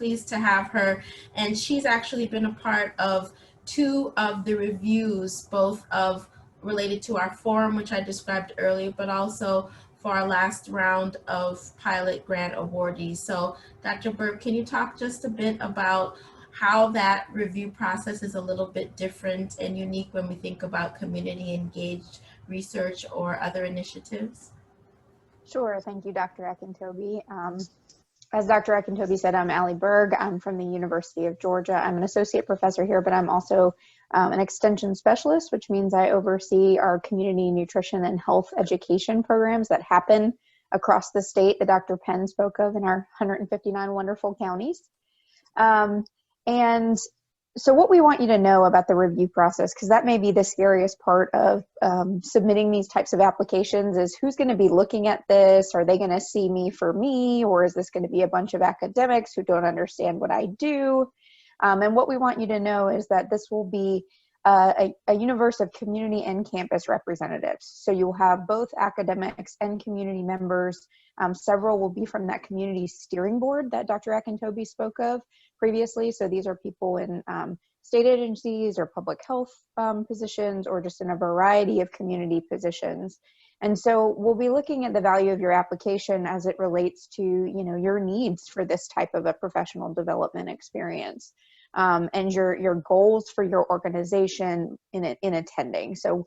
pleased to have her. And she's actually been a part of 2 of the reviews, both of related to our forum, which I described earlier, but also for our last round of pilot grant awardees. So Dr. Burke, can you talk just a bit about how that review process is a little bit different and unique when we think about community engaged research or other initiatives? Sure, thank you, Dr. Akintobi. As Dr. Akintobi said, I'm Allie Berg. I'm from the University of Georgia. I'm an associate professor here, but I'm also an extension specialist, which means I oversee our community nutrition and health education programs that happen across the state that Dr. Penn spoke of in our 159 wonderful counties. And so what we want you to know about the review process, because that may be the scariest part of submitting these types of applications, is who's going to be looking at this? Are they going to see me for me? Or is this going to be a bunch of academics who don't understand what I do? And what we want you to know is that this will be a universe of community and campus representatives. So you'll have both academics and community members. Several will be from that community steering board that Dr. Akintobi spoke of previously. So these are people in state agencies or public health positions, or just in a variety of community positions. And so we'll be looking at the value of your application as it relates to, you know, your needs for this type of a professional development experience, and your goals for your organization in attending. So,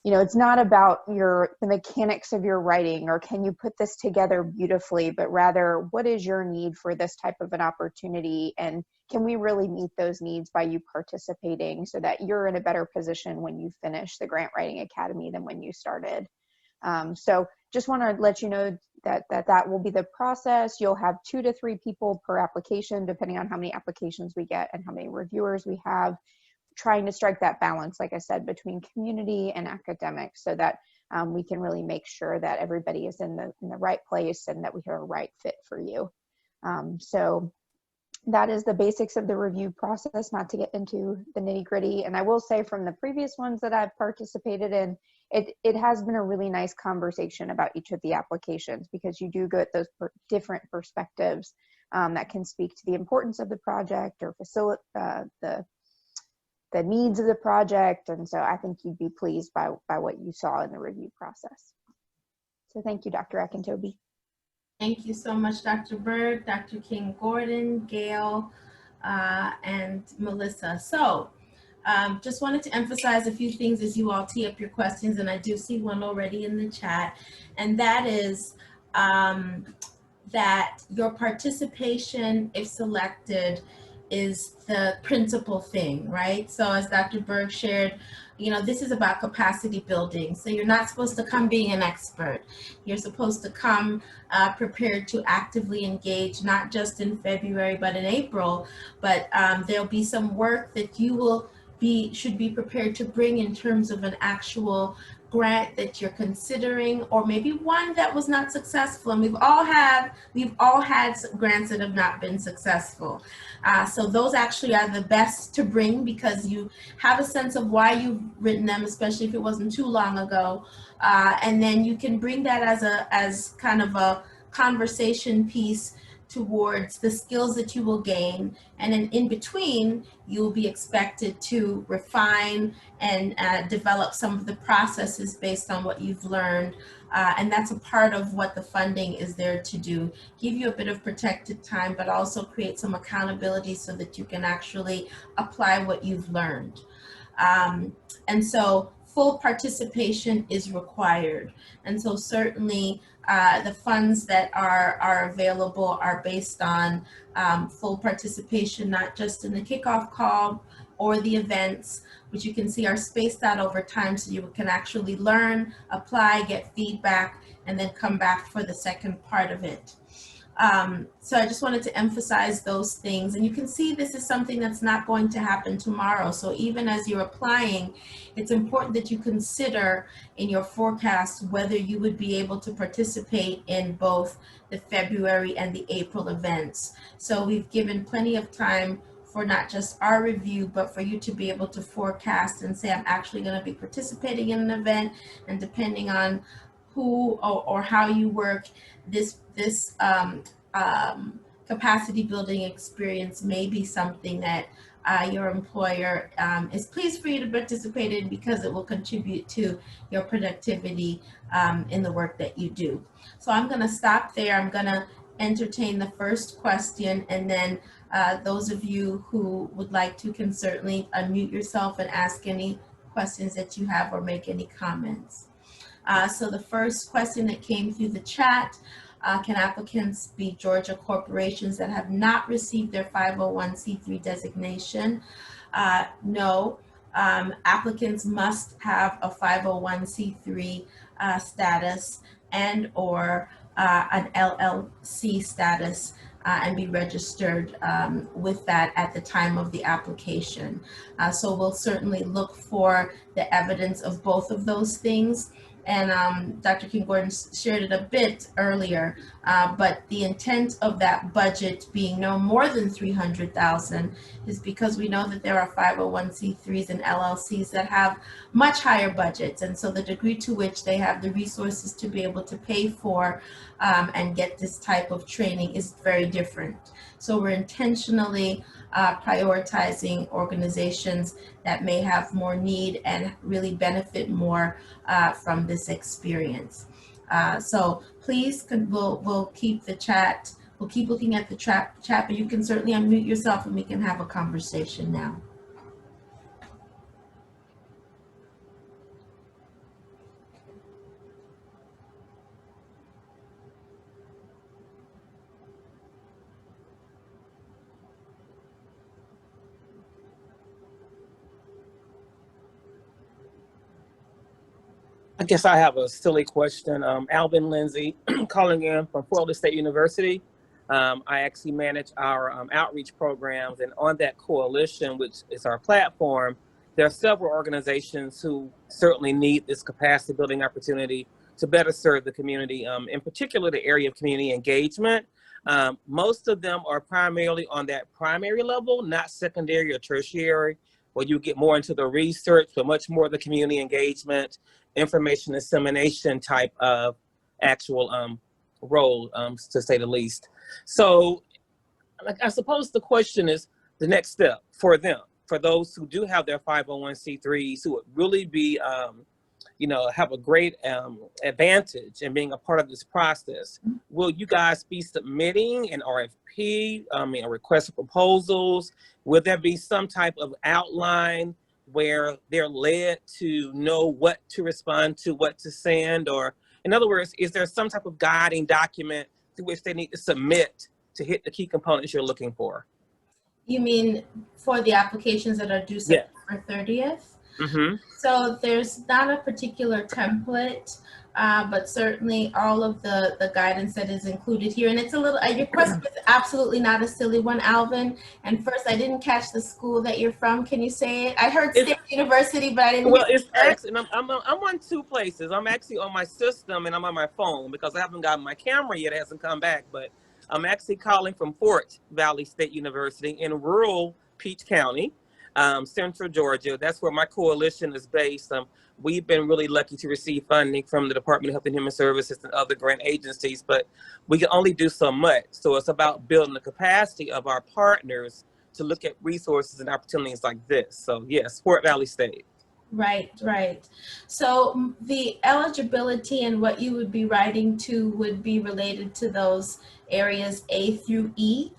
you know, it's not about the mechanics of your writing or can you put this together beautifully, but rather what is your need for this type of an opportunity, and can we really meet those needs by you participating so that you're in a better position when you finish the Grant Writing Academy than when you started. So just want to let you know that will be the process. You'll have 2 to 3 people per application, depending on how many applications we get and how many reviewers we have, trying to strike that balance, like I said, between community and academics, so that we can really make sure that everybody is in the right place and that we have a right fit for you. So that is the basics of the review process, not to get into the nitty gritty. And I will say, from the previous ones that I've participated in, it has been a really nice conversation about each of the applications, because you do get those different perspectives that can speak to the importance of the project or facilitate the needs of the project. And so I think you'd be pleased by what you saw in the review process. So thank you, Dr. Akintobi. Thank you so much, Dr. Berg, Dr. King-Gordon, Gail, and Melissa. So just wanted to emphasize a few things as you all tee up your questions, and I do see one already in the chat, and that is that your participation, if selected, is the principal thing, right? So as Dr. Berg shared, you know, this is about capacity building. So you're not supposed to come being an expert. You're supposed to come prepared to actively engage, not just in February, but in April. But there'll be some work that you should be prepared to bring in terms of an actual grant that you're considering, or maybe one that was not successful. And we've all had grants that have not been successful. So those actually are the best to bring, because you have a sense of why you've written them, especially if it wasn't too long ago. And then you can bring that as kind of a conversation piece towards the skills that you will gain. And then in between, you will be expected to refine and develop some of the processes based on what you've learned. And that's a part of what the funding is there to do. Give you a bit of protected time, but also create some accountability so that you can actually apply what you've learned. And so full participation is required. And so certainly the funds that are available are based on full participation, not just in the kickoff call or the events, which you can see are spaced out over time, so you can actually learn, apply, get feedback, and then come back for the second part of it. So I just wanted to emphasize those things. And you can see this is something that's not going to happen tomorrow. So even as you're applying, it's important that you consider in your forecast whether you would be able to participate in both the February and the April events. So we've given plenty of time for not just our review, but for you to be able to forecast and say, I'm actually going to be participating in an event, and depending on who or how you work, this capacity building experience may be something that your employer is pleased for you to participate in because it will contribute to your productivity in the work that you do. So I'm going to stop there. I'm going to entertain the first question, and then those of you who would like to can certainly unmute yourself and ask any questions that you have or make any comments. So the first question that came through the chat, can applicants be Georgia corporations that have not received their 501c3 designation? No. Applicants must have a 501c3 status and or an LLC status and be registered with that at the time of the application. So we'll certainly look for the evidence of both of those things. And Dr. King Gordon shared it a bit earlier, but the intent of that budget being no more than $300,000 is because we know that there are 501c3s and LLCs that have much higher budgets, and so the degree to which they have the resources to be able to pay for and get this type of training is very different. So we're intentionally prioritizing organizations that may have more need and really benefit more from this experience. So please, we'll keep the chat, we'll keep looking at the chat, but you can certainly unmute yourself and we can have a conversation now. I guess I have a silly question. Alvin Lindsay, calling in from Florida State University. I actually manage our outreach programs, and on that coalition, which is our platform, there are several organizations who certainly need this capacity building opportunity to better serve the community, in particular the area of community engagement. Most of them are primarily on that primary level, not secondary or tertiary, where you get more into the research, but much more the community engagement, information dissemination type of actual role, to say the least. So I suppose the question is the next step for them, for those who do have their 501c3s, who would really be, have a great advantage in being a part of this process. Will you guys be submitting an RFP, a request for proposals? Will there be some type of outline where they're led to know what to respond to, what to send? Or in other words, is there some type of guiding document through which they need to submit to hit the key components you're looking for? You mean for the applications that are due September 30th? Mm-hmm. So there's not a particular template, but certainly all of the guidance that is included here. And it's a little, your question is absolutely not a silly one, Alvin. And first, I didn't catch the school that you're from. Can you say it? I heard State University, but I didn't. Well, it's actually, I'm on two places. I'm actually on my system and I'm on my phone because I haven't gotten my camera yet. It hasn't come back, but I'm actually calling from Fort Valley State University in rural Peach County, Central Georgia. That's where my coalition is based. We've been really lucky to receive funding from the Department of Health and Human Services and other grant agencies, but we can only do so much. So it's about building the capacity of our partners to look at resources and opportunities like this. So yes, Fort Valley State. Right, right. So the eligibility and what you would be writing to would be related to those areas A through E.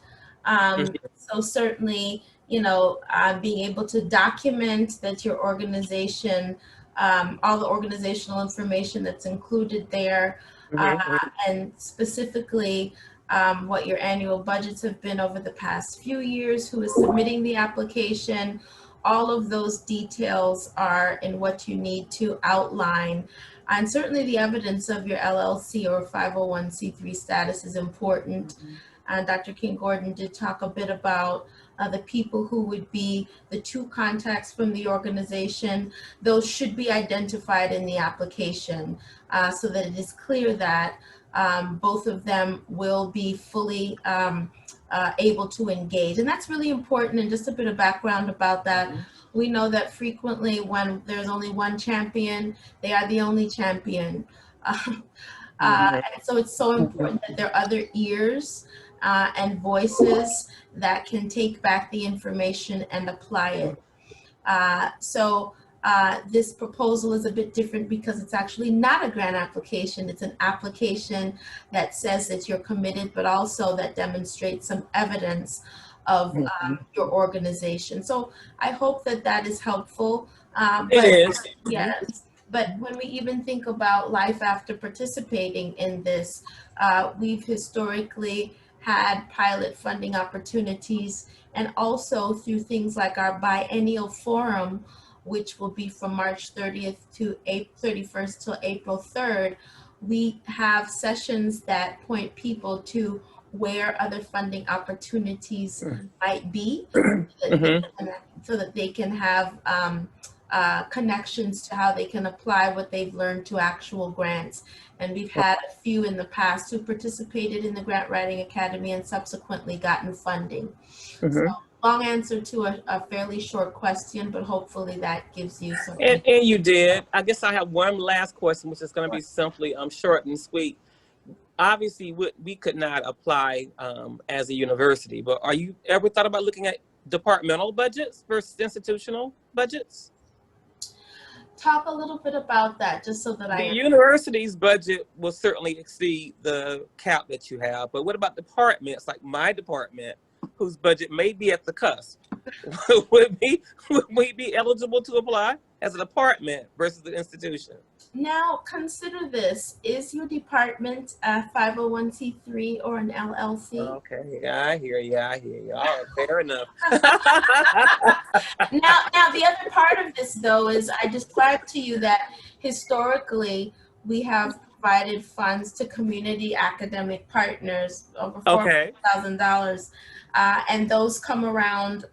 So certainly, being able to document that your organization, all the organizational information that's included there, and specifically what your annual budgets have been over the past few years, who is submitting the application. All of those details are in what you need to outline. And certainly the evidence of your LLC or 501c3 status is important. And Dr. King Gordon did talk a bit about the people who would be the two contacts from the organization. Those should be identified in the application so that it is clear that both of them will be fully able to engage. And that's really important. And just a bit of background about that. We know that frequently when there's only one champion, they are the only champion. So it's so important that there are other ears and voices that can take back the information and apply it. This proposal is a bit different because it's actually not a grant application. It's an application that says that you're committed, but also that demonstrates some evidence of your organization. So I hope that that is helpful. It is. Yes, but when we even think about life after participating in this, we've historically had pilot funding opportunities, and also through things like our biennial forum, which will be from March 30th to April 31st till April 3rd, we have sessions that point people to where other funding opportunities might be, so that they can have connections to how they can apply what they've learned to actual grants. And we've had a few in the past who participated in the Grant Writing Academy and subsequently gotten funding. So, long answer to a fairly short question, but hopefully that gives you some. And you did. I guess I have one last question, which is going to be simply short and sweet. Obviously, we could not apply as a university, but are you ever thought about looking at departmental budgets versus institutional budgets? Talk a little bit about that, just so that the university's budget will certainly exceed the cap that you have, but what about departments like my department, whose budget may be at the cusp? would we be eligible to apply as a department versus the institution? Now, consider this. Is your department a 501c3 or an LLC? Okay, yeah, I hear you. All right, fair enough. Now, the other part of this, though, is I described to you that historically we have provided funds to community academic partners, over $4,000, and those come around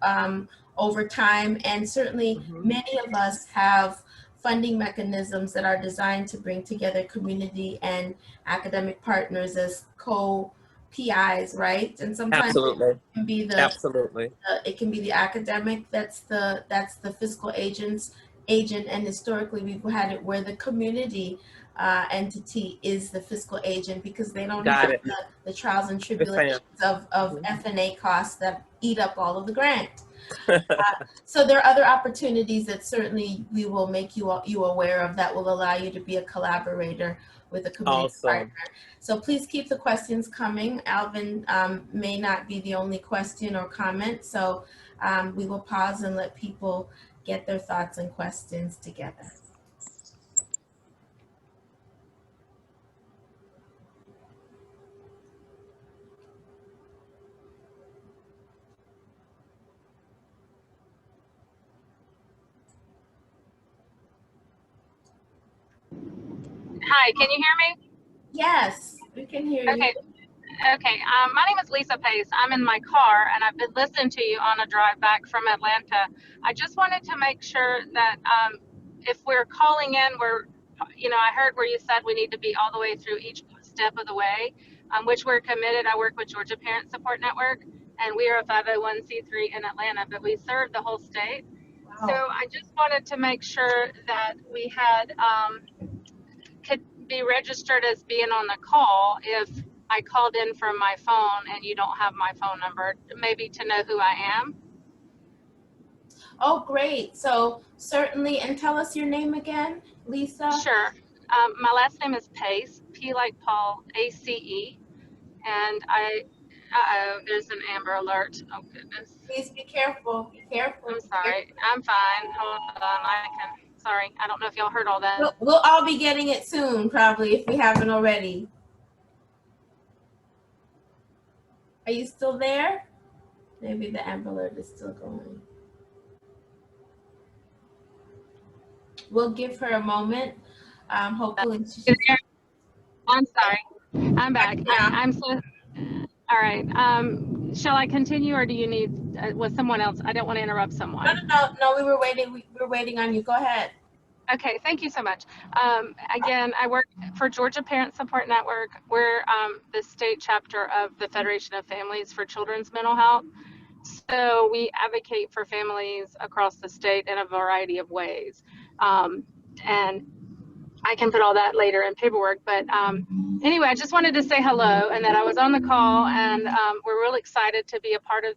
over time. And certainly many of us have funding mechanisms that are designed to bring together community and academic partners as co-PIs, right? And sometimes it can be it can be the academic that's the fiscal agent, and historically we've had it where the community entity is the fiscal agent, because they don't have the trials and tribulations of F&A costs that eat up all of the grant. So there are other opportunities that certainly we will make you aware of that will allow you to be a collaborator with a community partner. So please keep the questions coming. Alvin may not be the only question or comment, so we will pause and let people get their thoughts and questions together. Hi, can you hear me? Yes, we can hear you. Okay. My name is Lisa Pace. I'm in my car, and I've been listening to you on a drive back from Atlanta. I just wanted to make sure that if we're calling in, I heard where you said we need to be all the way through each step of the way, which we're committed. I work with Georgia Parent Support Network, and we are a 501c3 in Atlanta, but we serve the whole state. Wow. So I just wanted to make sure that we had could be registered as being on the call if I called in from my phone and you don't have my phone number, maybe to know who I am. Oh, great. So certainly, and tell us your name again, Lisa. Sure. My last name is Pace, P like Paul, ACE. And there's an Amber Alert. Oh, goodness. Please be careful. Be careful. I'm sorry. I'm fine. Hold on. Sorry. I don't know if y'all heard all that. We'll all be getting it soon, probably, if we haven't already. Are you still there? Maybe the Amber Alert is still going. We'll give her a moment. Hopefully she's... I'm sorry. I'm back. Yeah. I'm so... All right. Shall I continue, or do you need with someone else? I don't want to interrupt someone. No. We were waiting. We were waiting on you. Go ahead. Okay. Thank you so much. Again, I work for Georgia Parent Support Network. We're the state chapter of the Federation of Families for Children's Mental Health. So we advocate for families across the state in a variety of ways. And I can put all that later in paperwork. But anyway, I just wanted to say hello and that I was on the call, and we're really excited to be a part of this.